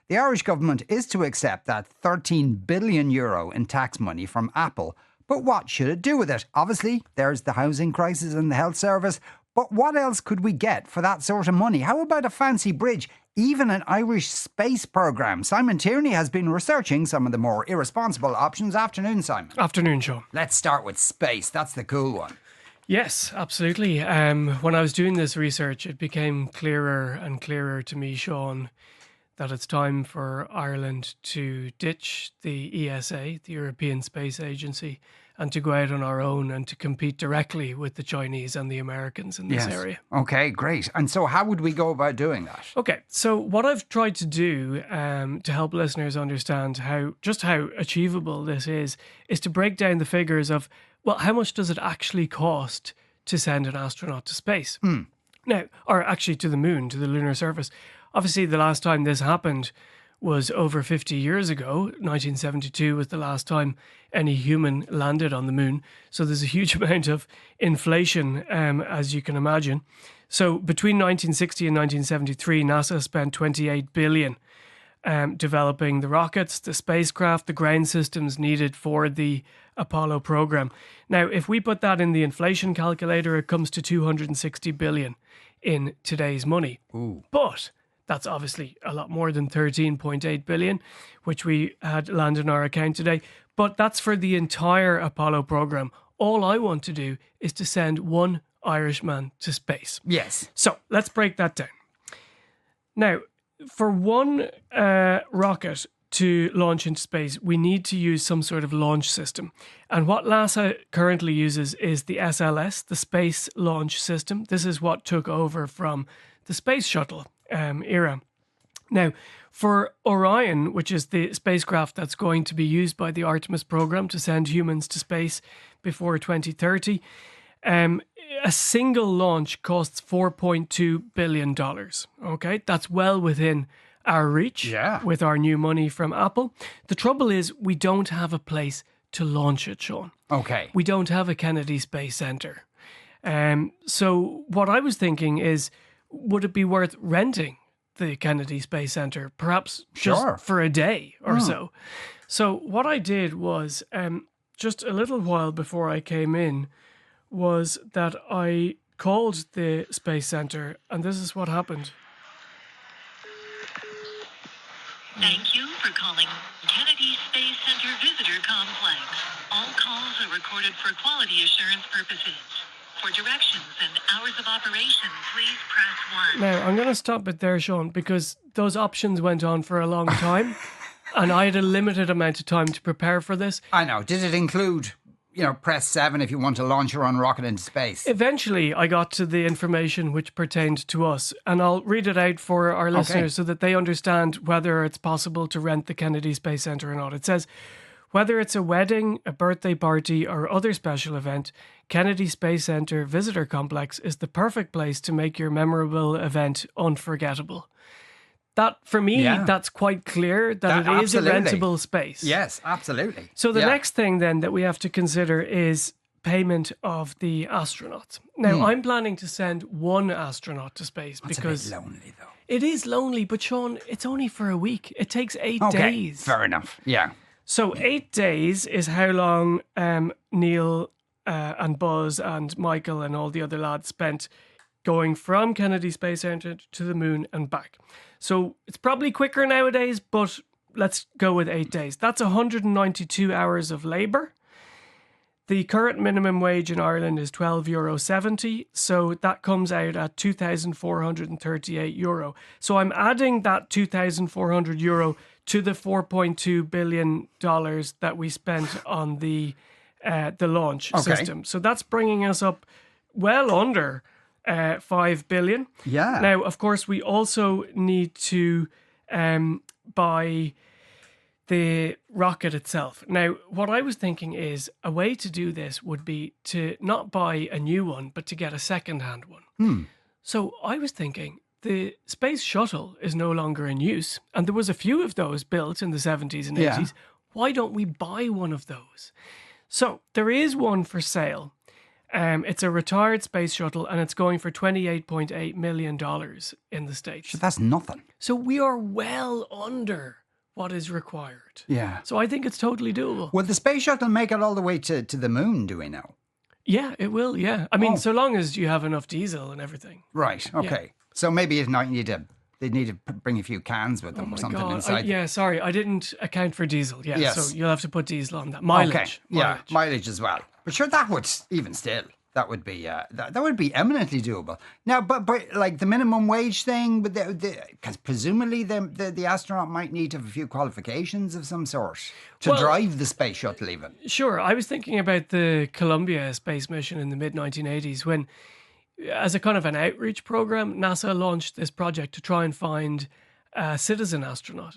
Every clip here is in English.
The Irish government is to accept that €13 billion in tax money from Apple. But what should it do with it? Obviously, there's the housing crisis and the health service. But what else could we get for that sort of money? How about a fancy bridge? Even an Irish space programme. Simon Tierney has been researching some of the more irresponsible options. Afternoon, Simon. Afternoon, Sean. Let's start with space. That's the cool one. Yes, absolutely. When I was doing this research, it became clearer and clearer to me, Sean, that it's time for Ireland to ditch the ESA, the European Space Agency, and to go out on our own and to compete directly with the Chinese and the Americans in this area. Okay, great. And so how would we go about doing that? Okay, so what I've tried to do to help listeners understand how achievable this is to break down the figures of, well, how much does it actually cost to send an astronaut to space? Now, or actually to the moon, to the lunar surface. Obviously, the last time this happened was over 50 years ago. 1972 was the last time any human landed on the moon. So there's a huge amount of inflation, as you can imagine. So between 1960 and 1973, NASA spent $28 billion developing the rockets, the spacecraft, the ground systems needed for the Apollo program. Now, if we put that in the inflation calculator, it comes to $260 billion in today's money. Ooh. But that's obviously a lot more than 13.8 billion, which we had land in our account today. But that's for the entire Apollo program. All I want to do is to send one Irishman to space. Yes. So let's break that down. Now, for one rocket to launch into space, we need to use some sort of launch system. And what NASA currently uses is the SLS, the Space Launch System. This is what took over from the Space Shuttle era. Now, for Orion, which is the spacecraft that's going to be used by the Artemis program to send humans to space before 2030, a single launch costs $4.2 billion. Okay, that's well within our reach with our new money from Apple. The trouble is we don't have a place to launch it, Sean. Okay. We don't have a Kennedy Space Center. So what I was thinking is, would it be worth renting the Kennedy Space Center, perhaps just for a day or so? So what I did was, just a little while before I came in, was that I called the Space Center, and this is what happened. Thank you for calling Kennedy Space Center Visitor Complex. All calls are recorded for quality assurance purposes. For directions and hours of operation, please press 1. Now, I'm going to stop it there, Sean, because those options went on for a long time, and I had a limited amount of time to prepare for this. I know. Did it include, press 7 if you want to launch your own rocket into space? Eventually, I got to the information which pertained to us, and I'll read it out for our listeners so that they understand whether it's possible to rent the Kennedy Space Center or not. It says, whether it's a wedding, a birthday party, or other special event, Kennedy Space Center Visitor Complex is the perfect place to make your memorable event unforgettable. That, for me, that's quite clear that it is a rentable space. Yes, absolutely. So the next thing then that we have to consider is payment of the astronauts. Now, I'm planning to send one astronaut to space because... It's a bit lonely, though. It is lonely, but Sean, it's only for a week. It takes 8 days. Fair enough, yeah. So 8 days is how long Neil and Buzz and Michael and all the other lads spent going from Kennedy Space Center to the moon and back. So it's probably quicker nowadays, but let's go with 8 days. That's 192 hours of labour. The current minimum wage in Ireland is €12.70, so that comes out at €2,438. So I'm adding that €2,400 to the $4.2 billion that we spent on the launch system. So that's bringing us up well under $5 billion. Yeah. Now, of course, we also need to buy the rocket itself. Now, what I was thinking is a way to do this would be to not buy a new one, but to get a second-hand one. So I was thinking the space shuttle is no longer in use, and there was a few of those built in the 70s and 80s. Why don't we buy one of those? So there is one for sale. It's a retired space shuttle, and it's going for $28.8 million in the States. So that's nothing. So we are well under what is required. Yeah. So I think it's totally doable. Will the space shuttle make it all the way to the moon, do we know? Yeah, it will, yeah. I mean, so long as you have enough diesel and everything. Right, okay. So maybe if not, they need to bring a few cans with them or something inside. Yeah, sorry, I didn't account for diesel. Yeah, Yes. so you'll have to put diesel on that. Mileage. Okay, yeah, mileage as well. But sure, that would, even still, that would be that would be eminently doable. Now, but like the minimum wage thing, but because presumably the astronaut might need to have a few qualifications of some sort to drive the space shuttle even. Sure, I was thinking about the Columbia space mission in the mid-1980s when, as a kind of an outreach program, NASA launched this project to try and find a citizen astronaut.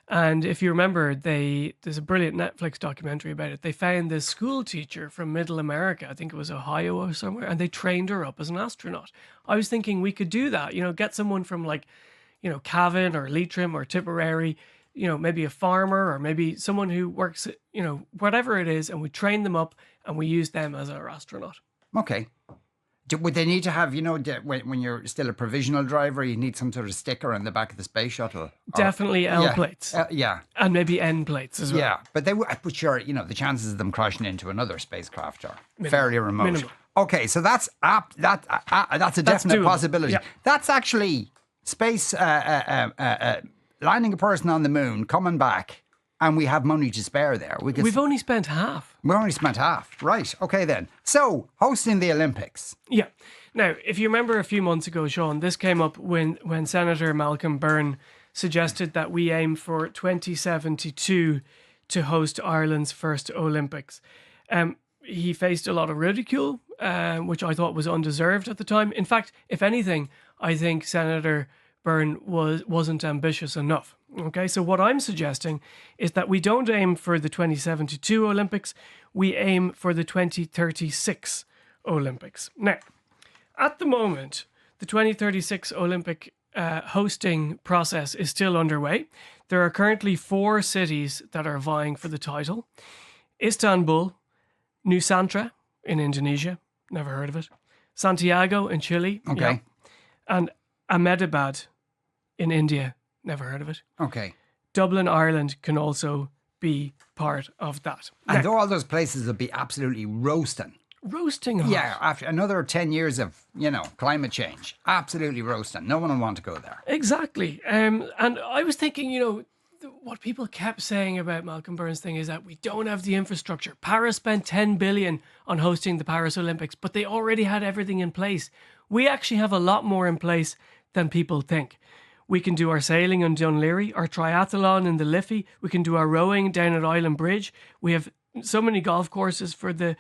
And if you remember, there's a brilliant Netflix documentary about it. They found this school teacher from Middle America, I think it was Ohio or somewhere, and they trained her up as an astronaut. I was thinking we could do that, get someone from Cavan or Leitrim or Tipperary, maybe a farmer or maybe someone who works, whatever it is, and we train them up and we use them as our astronaut. Okay. Would they need to have, when you're still a provisional driver, you need some sort of sticker on the back of the space shuttle? Definitely L plates. Yeah. And maybe N plates as well. Yeah, but but sure, the chances of them crashing into another spacecraft are fairly remote. Minimal. Okay, so that's a definite doable. possibility. Yeah. That's actually space, landing a person on the moon, coming back, and we have money to spare there. We've only spent half. We only spent half. Right. Okay, then. So, hosting the Olympics. Yeah. Now, if you remember a few months ago, Sean, this came up when Senator Malcolm Byrne suggested that we aim for 2072 to host Ireland's first Olympics. He faced a lot of ridicule, which I thought was undeserved at the time. In fact, if anything, I think Senator Byrne wasn't ambitious enough. Okay, so what I'm suggesting is that we don't aim for the 2072 Olympics, we aim for the 2036 Olympics. Now, at the moment, the 2036 Olympic hosting process is still underway. There are currently 4 cities that are vying for the title: Istanbul, Nusantara in Indonesia, never heard of it, Santiago in Chile, Okay. and Ahmedabad in India, never heard of it. Okay. Dublin, Ireland can also be part of that. And Now, all those places will be absolutely roasting. roasting hot. Yeah, after another 10 years of, climate change. Absolutely roasting. No one will want to go there. Exactly. And I was thinking, what people kept saying about Malcolm Byrne's thing is that we don't have the infrastructure. Paris spent 10 billion on hosting the Paris Olympics, but they already had everything in place. We actually have a lot more in place than people think. We can do our sailing on Dunleary, our triathlon in the Liffey. We can do our rowing down at Island Bridge. We have so many golf courses for the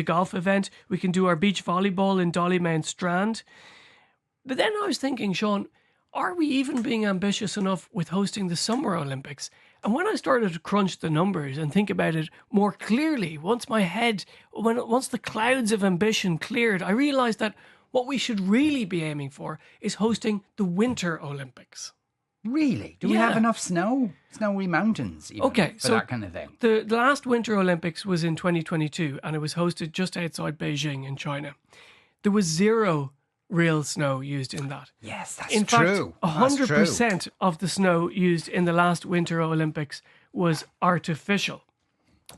golf event. We can do our beach volleyball in Dollymount Strand. But then I was thinking, Sean, are we even being ambitious enough with hosting the Summer Olympics? And when I started to crunch the numbers and think about it more clearly, once the clouds of ambition cleared, I realised that what we should really be aiming for is hosting the Winter Olympics. Really? Do we have enough snow? Snowy mountains even for that kind of thing? The last Winter Olympics was in 2022 and it was hosted just outside Beijing in China. There was 0 real snow used in that. Yes, that's in true. fact, 100% of the snow used in the last Winter Olympics was artificial.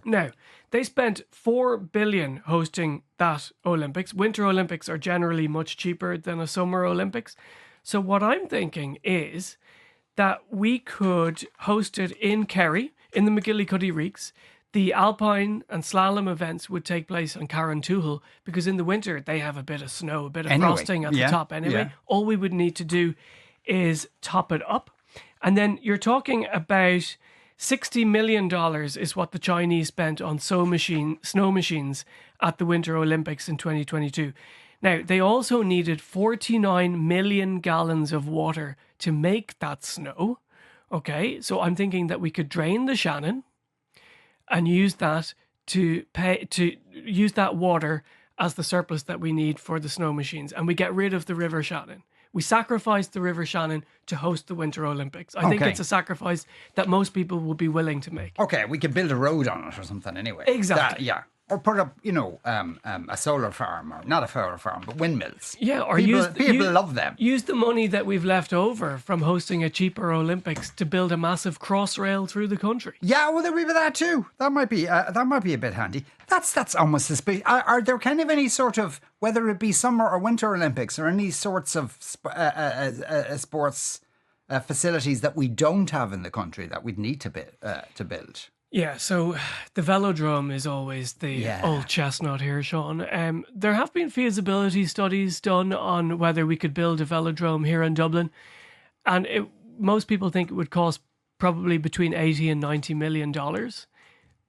Now, they spent 4 billion hosting that Olympics. Winter Olympics are generally much cheaper than a Summer Olympics. So what I'm thinking is that we could host it in Kerry, in the McGillicuddy Reeks. The alpine and slalom events would take place on Carrauntoohil because in the winter they have a bit of snow, a bit of frosting at the top anyway. Yeah. All we would need to do is top it up. And then you're talking about $60 million is what the Chinese spent on snow machines at the Winter Olympics in 2022. Now, they also needed 49 million gallons of water to make that snow. Okay, so I'm thinking that we could drain the Shannon and use that to use that water as the surplus that we need for the snow machines, and we get rid of the River Shannon. We sacrifice the River Shannon to host the Winter Olympics. I think it's a sacrifice that most people will be willing to make. Okay, we could build a road on it or something anyway. Exactly. Yeah. or put up, a solar farm, or not a solar farm, but windmills. Yeah, or people love them. Use the money that we've left over from hosting a cheaper Olympics to build a massive crossrail through the country. Yeah, well, there will be that too. That might be a bit handy. That's almost suspicious. Are there kind of any sort of, whether it be summer or winter Olympics, or any sorts of sports facilities that we don't have in the country that we'd need to build? Yeah, so the velodrome is always the old chestnut here, Sean. There have been feasibility studies done on whether we could build a velodrome here in Dublin, and most people think it would cost probably between $80 and $90 million.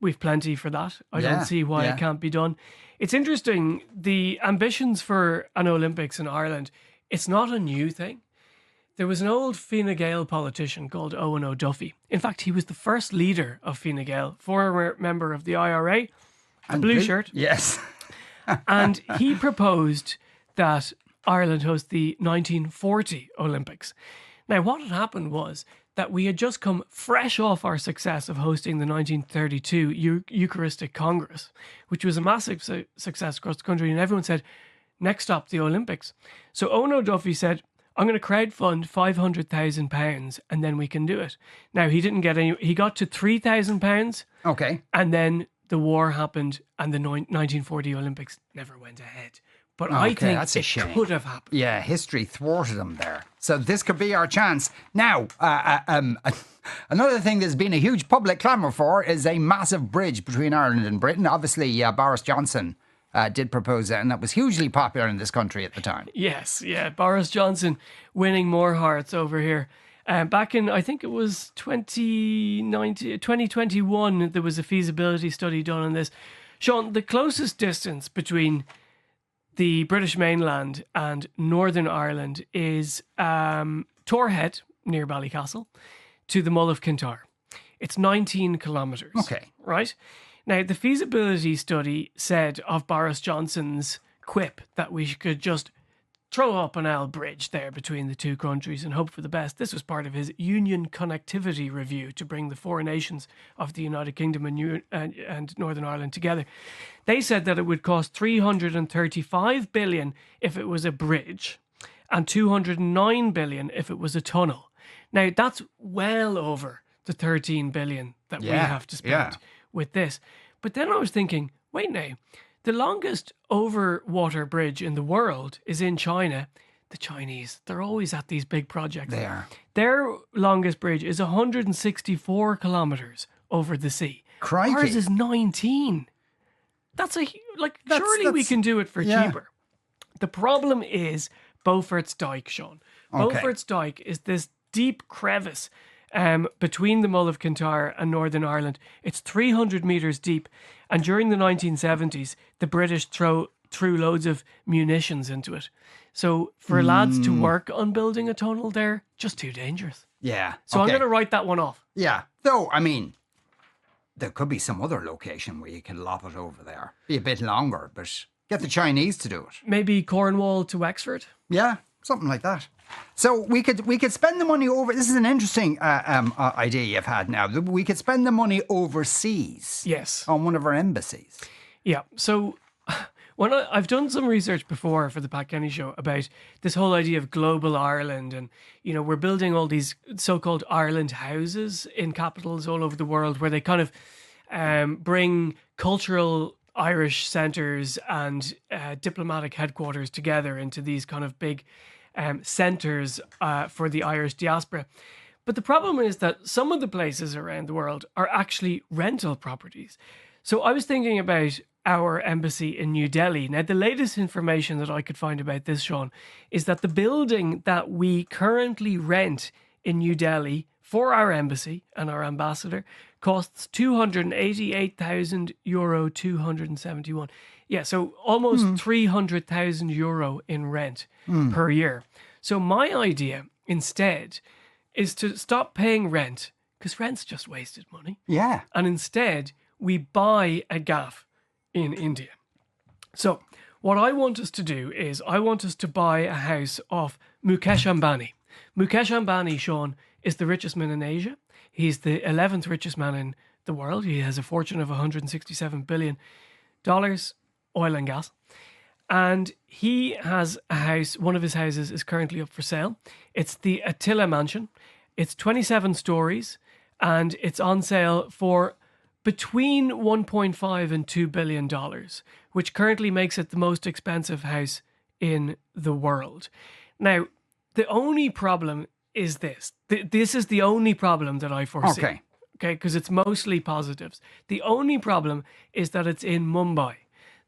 We've plenty for that. I don't see why it can't be done. It's interesting, the ambitions for an Olympics in Ireland, it's not a new thing. There was an old Fine Gael politician called Owen O'Duffy. In fact, he was the first leader of Fine Gael, former member of the IRA, blue shirt. Yes. And he proposed that Ireland host the 1940 Olympics. Now, what had happened was that we had just come fresh off our success of hosting the 1932 Eucharistic Congress, which was a massive success across the country. And everyone said, next stop, the Olympics. So Owen O'Duffy said, I'm going to crowdfund £500,000 and then we can do it. Now, he didn't get any, he got to £3,000. Okay. And then the war happened and the 1940 Olympics never went ahead. But I think that's a shame. It could have happened. Yeah, history thwarted him there. So this could be our chance. Now, another thing there's been a huge public clamour for is a massive bridge between Ireland and Britain. Obviously, Boris Johnson did propose it, and that was hugely popular in this country at the time. Yes, yeah. Boris Johnson winning more hearts over here. Back in, I think it was 2021, there was a feasibility study done on this. Sean, the closest distance between the British mainland and Northern Ireland is Torhead, near Ballycastle, to the Mull of Kintyre. It's 19 kilometres. Okay. Right? Now, the feasibility study said of Boris Johnson's quip that we could just throw up an L bridge there between the two countries and hope for the best. This was part of his Union Connectivity Review to bring the four nations of the United Kingdom and Northern Ireland together. They said that it would cost $335 billion if it was a bridge and $209 billion if it was a tunnel. Now, that's well over the $13 billion that we have to spend with this. But then I was thinking, wait now, the longest overwater bridge in the world is in China. The Chinese, they're always at these big projects. They are. Their longest bridge is 164 kilometres over the sea. Crikey. Ours is 19. Surely we can do it for cheaper. The problem is Beaufort's Dyke, Sean. Okay. Beaufort's Dyke is this deep crevice between the Mull of Kintyre and Northern Ireland. It's 300 metres deep, and during the 1970s, the British threw loads of munitions into it. So for lads to work on building a tunnel there, just too dangerous. Yeah. So I'm going to write that one off. Yeah. Though, I mean, there could be some other location where you can lob it over there. Be a bit longer, but get the Chinese to do it. Maybe Cornwall to Wexford? Yeah, something like that. So we could spend the money over. This is an interesting idea you've had now. We could spend the money overseas. Yes. On one of our embassies. Yeah. So when I've done some research before for the Pat Kenny Show about this whole idea of global Ireland, and we're building all these so-called Ireland houses in capitals all over the world where they kind of bring cultural Irish centres and diplomatic headquarters together into these kind of big centres for the Irish diaspora. But the problem is that some of the places around the world are actually rental properties. So I was thinking about our embassy in New Delhi. Now, the latest information that I could find about this, Sean, is that the building that we currently rent in New Delhi for our embassy and our ambassador costs €288,000, 271. Yeah, so almost €300,000 in rent per year. So my idea instead is to stop paying rent, because rent's just wasted money. Yeah. And instead, we buy a gaff in India. So what I want us to do is I want us to buy a house of Mukesh Ambani. Mukesh Ambani, Sean, is the richest man in Asia. He's the 11th richest man in the world. He has a fortune of 167 billion. oil and gas. And he has a house, one of his houses is currently up for sale. It's the Attila Mansion. It's 27 stories and it's on sale for between 1.5 and $2 billion, which currently makes it the most expensive house in the world. Now, the only problem is this. This is the only problem that I foresee. Okay. Okay, because it's mostly positives. The only problem is that it's in Mumbai.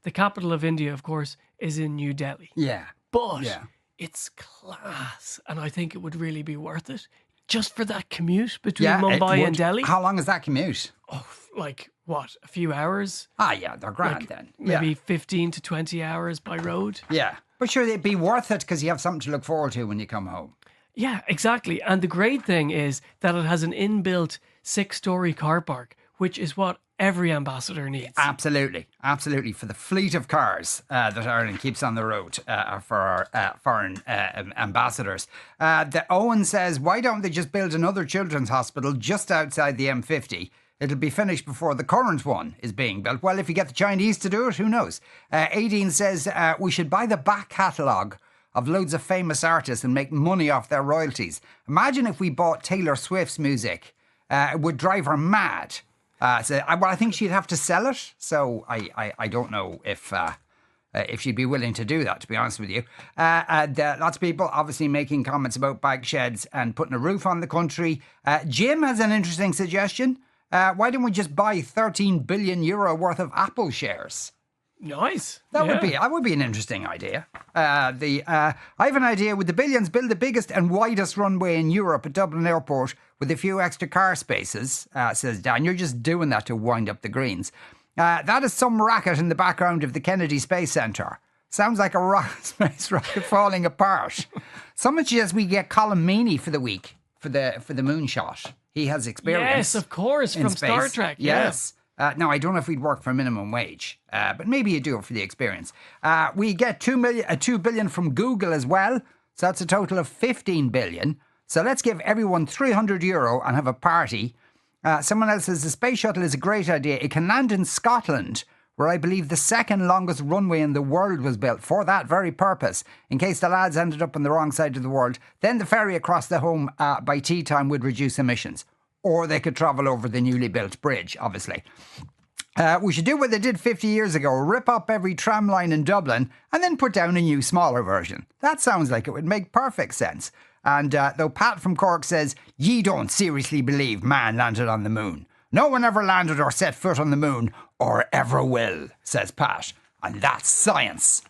The capital of India, of course, is in New Delhi. Yeah. But Yeah. it's class, and I think it would really be worth it. Just for that commute between Yeah, it Mumbai would. and Delhi. How long is that commute? Oh, like, what, a few hours? Ah, yeah, they're grand Like, then. Maybe 15 to 20 hours by road. Yeah. But sure, it'd be worth it because you have something to look forward to when you come home. Yeah, exactly. And the great thing is that it has an inbuilt 6-story car park, which is what every ambassador needs. Absolutely. Absolutely. For the fleet of cars that Ireland keeps on the road for our foreign ambassadors. The Owen says, why don't they just build another children's hospital just outside the M50? It'll be finished before the current one is being built. Well, if you get the Chinese to do it, who knows? Aideen says, we should buy the back catalogue of loads of famous artists and make money off their royalties. Imagine if we bought Taylor Swift's music. It would drive her mad. I think she'd have to sell it. So I don't know if she'd be willing to do that, to be honest with you. Lots of people obviously making comments about bike sheds and putting a roof on the country. Jim has an interesting suggestion. Why don't we just buy €13 billion worth of Apple shares? Nice. That would be an interesting idea. I have an idea. With the billions, build the biggest and widest runway in Europe at Dublin Airport with a few extra car spaces, says Dan. You're just doing that to wind up the greens. That is some racket in the background of the Kennedy Space Centre. Sounds like a space rocket falling apart. Someone suggests we get Colin Meaney for the week for the moonshot. He has experience. Yes, of course, from space. Star Trek. Yes. Now, I don't know if we'd work for minimum wage, but maybe you do it for the experience. We get $2 billion from Google as well. So that's a total of 15 billion. So let's give everyone €300 and have a party. Someone else says the space shuttle is a great idea. It can land in Scotland, where I believe the second longest runway in the world was built for that very purpose. In case the lads ended up on the wrong side of the world, then the ferry across the home by tea time would reduce emissions. Or they could travel over the newly built bridge, obviously. We should do what they did 50 years ago, rip up every tram line in Dublin and then put down a new, smaller version. That sounds like it would make perfect sense. And though Pat from Cork says, ye don't seriously believe man landed on the moon. No one ever landed or set foot on the moon, or ever will, says Pat. And that's science.